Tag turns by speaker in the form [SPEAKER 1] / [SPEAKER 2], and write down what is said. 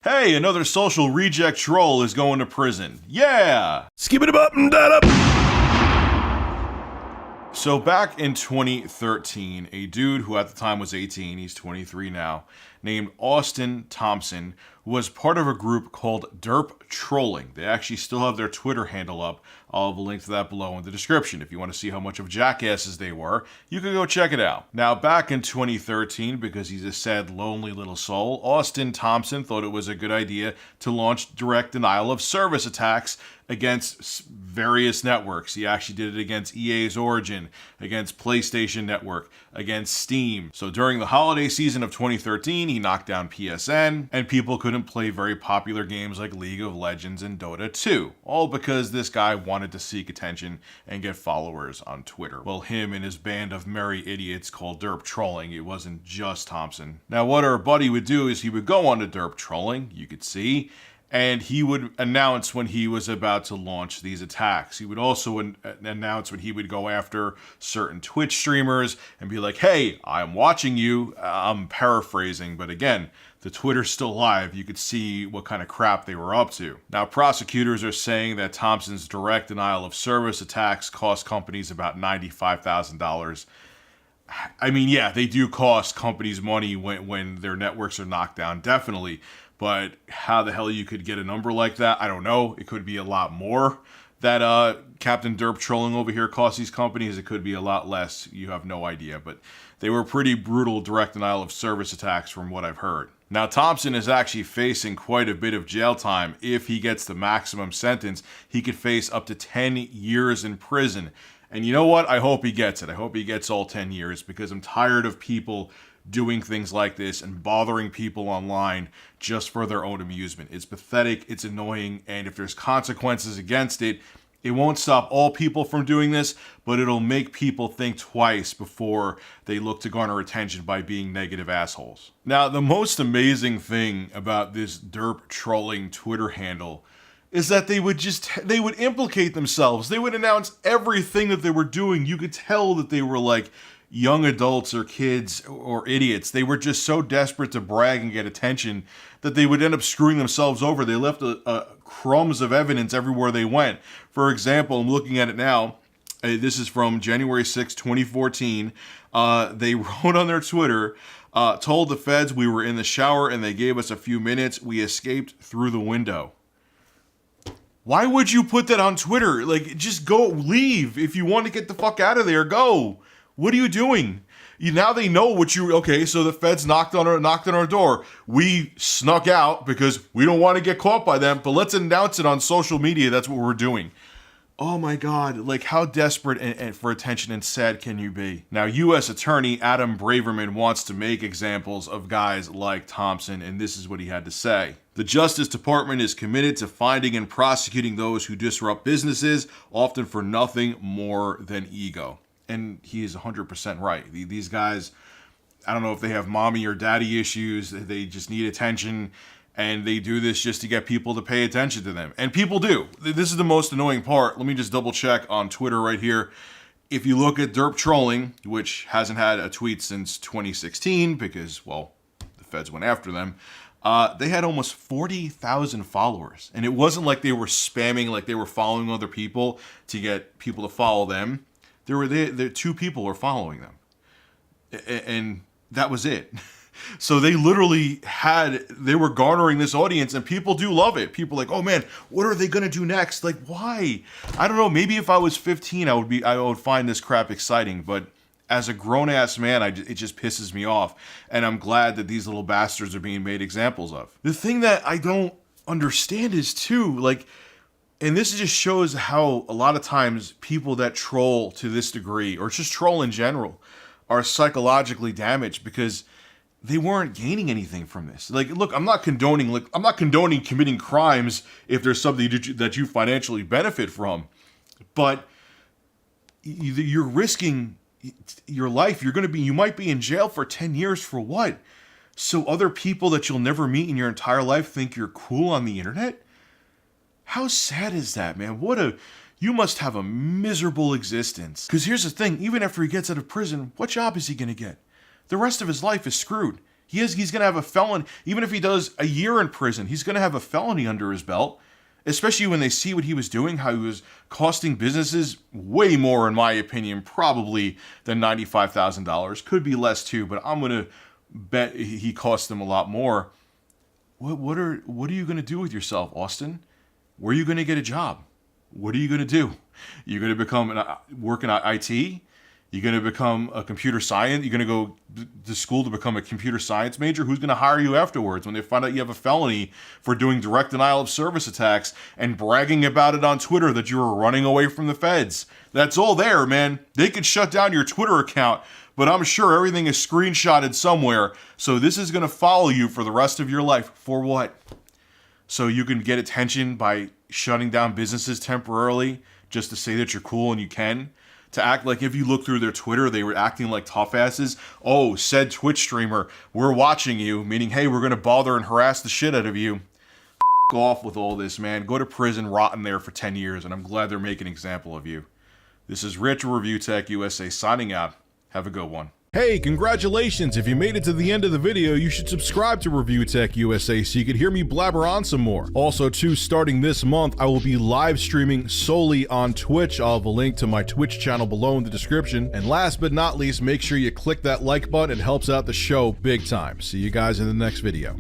[SPEAKER 1] Hey, another social reject troll is going to prison. Yeah!
[SPEAKER 2] Skip it up and that up.
[SPEAKER 1] So back in 2013, a dude who at the time was 18, he's 23 now, named Austin Thompson, was part of a group called DerpTrolling. They actually still have their Twitter handle up. I'll have a link to that below in the description. If you want to see how much of jackasses they were, you can go check it out. Now, back in 2013, because he's a sad, lonely little soul, Austin Thompson thought it was a good idea to launch direct denial of service attacks against various networks. He actually did it against EA's Origin, against PlayStation Network, against Steam. So during the holiday season of 2013, he knocked down PSN, and people couldn't play very popular games like League of Legends and Dota 2, all because this guy wanted to seek attention and get followers on Twitter. Well, him and his band of merry idiots called DerpTrolling. It wasn't just Thompson. Now, what our buddy would do is he would go on to DerpTrolling, you could see, and he would announce when he was about to launch these attacks. He would also announce when he would go after certain Twitch streamers and be like, hey, I'm watching you. I'm paraphrasing, but again, the Twitter's still live. You could see what kind of crap they were up to. Now, prosecutors are saying that Thompson's direct denial of service attacks cost companies about $95,000. I mean, yeah, they do cost companies money when their networks are knocked down, definitely. But how the hell you could get a number like that, I don't know. It could be a lot more that Captain DerpTrolling over here cost these companies. It could be a lot less. You have no idea. But they were pretty brutal direct denial of service attacks from what I've heard. Now, Thompson is actually facing quite a bit of jail time. If he gets the maximum sentence, he could face up to 10 years in prison. And you know what? I hope he gets it. I hope he gets all 10 years because I'm tired of people doing things like this and bothering people online just for their own amusement. It's pathetic, it's annoying, and if there's consequences against it, it won't stop all people from doing this, but it'll make people think twice before they look to garner attention by being negative assholes. Now, the most amazing thing about this DerpTrolling Twitter handle is that they would implicate themselves. They would announce everything that they were doing. You could tell that they were like young adults or kids or idiots. They were just so desperate to brag and get attention that they would end up screwing themselves over. They left crumbs of evidence everywhere they went. For example, I'm looking at it now. This is from January 6, 2014. They wrote on their Twitter, told the feds we were in the shower and they gave us a few minutes. We escaped through the window. Why would you put that on Twitter? Like, just go, leave. If you want to get the fuck out of there, go. What are you doing? Now they know what you... Okay, so the feds knocked on our door. We snuck out because we don't want to get caught by them, but let's announce it on social media. That's what we're doing. Oh my God, like how desperate and for attention and sad can you be? Now, U.S. Attorney Adam Braverman wants to make examples of guys like Thompson, and this is what he had to say. The Justice Department is committed to finding and prosecuting those who disrupt businesses, often for nothing more than ego. And he is 100% right. These guys, I don't know if they have mommy or daddy issues. They just need attention. And they do this just to get people to pay attention to them. And people do. This is the most annoying part. Let me just double check on Twitter right here. If you look at DerpTrolling, which hasn't had a tweet since 2016 because, well, the feds went after them, they had almost 40,000 followers. And it wasn't like they were spamming, like they were following other people to get people to follow them. There 2 people were following them. And that was it. So they literally they were garnering this audience, and people do love it. People are like, oh man, what are they gonna do next? Like, why? I don't know, maybe if I was 15, I would find this crap exciting, but as a grown-ass man, it just pisses me off. And I'm glad that these little bastards are being made examples of. The thing that I don't understand is too, like, and this just shows how a lot of times people that troll to this degree, or just troll in general, are psychologically damaged because they weren't gaining anything from this. Like, look, I'm not condoning committing crimes if there's something that you financially benefit from, but you're risking your life. You might be in jail for 10 years for what? So other people that you'll never meet in your entire life think you're cool on the internet? How sad is that, man? You must have a miserable existence. Because here's the thing, even after he gets out of prison, what job is he going to get? The rest of his life is screwed. He's going to have a felony. Even if he does a year in prison, he's going to have a felony under his belt, especially when they see what he was doing, how he was costing businesses way more, in my opinion, probably than $95,000. Could be less too, but I'm going to bet he cost them a lot more. What are you going to do with yourself, Austin? Where are you going to get a job? What are you going to do? You're going to work in IT? You're going to become a computer science? You're going to go to school to become a computer science major? Who's going to hire you afterwards when they find out you have a felony for doing direct denial of service attacks and bragging about it on Twitter that you were running away from the feds? That's all there, man. They could shut down your Twitter account, but I'm sure everything is screenshotted somewhere. So this is going to follow you for the rest of your life. For what? So you can get attention by shutting down businesses temporarily just to say that you're cool and you can? To act like if you look through their Twitter, they were acting like tough asses. Oh, said Twitch streamer, we're watching you, meaning, hey, we're going to bother and harass the shit out of you. F*** off with all this, man. Go to prison, rot in there for 10 years, and I'm glad they're making an example of you. This is Rich, Review Tech USA, signing out. Have a good one.
[SPEAKER 2] Hey, congratulations! If you made it to the end of the video, you should subscribe to Review Tech USA so you can hear me blabber on some more. Also, too, starting this month, I will be live streaming solely on Twitch. I'll have a link to my Twitch channel below in the description. And last but not least, make sure you click that like button. It helps out the show big time. See you guys in the next video.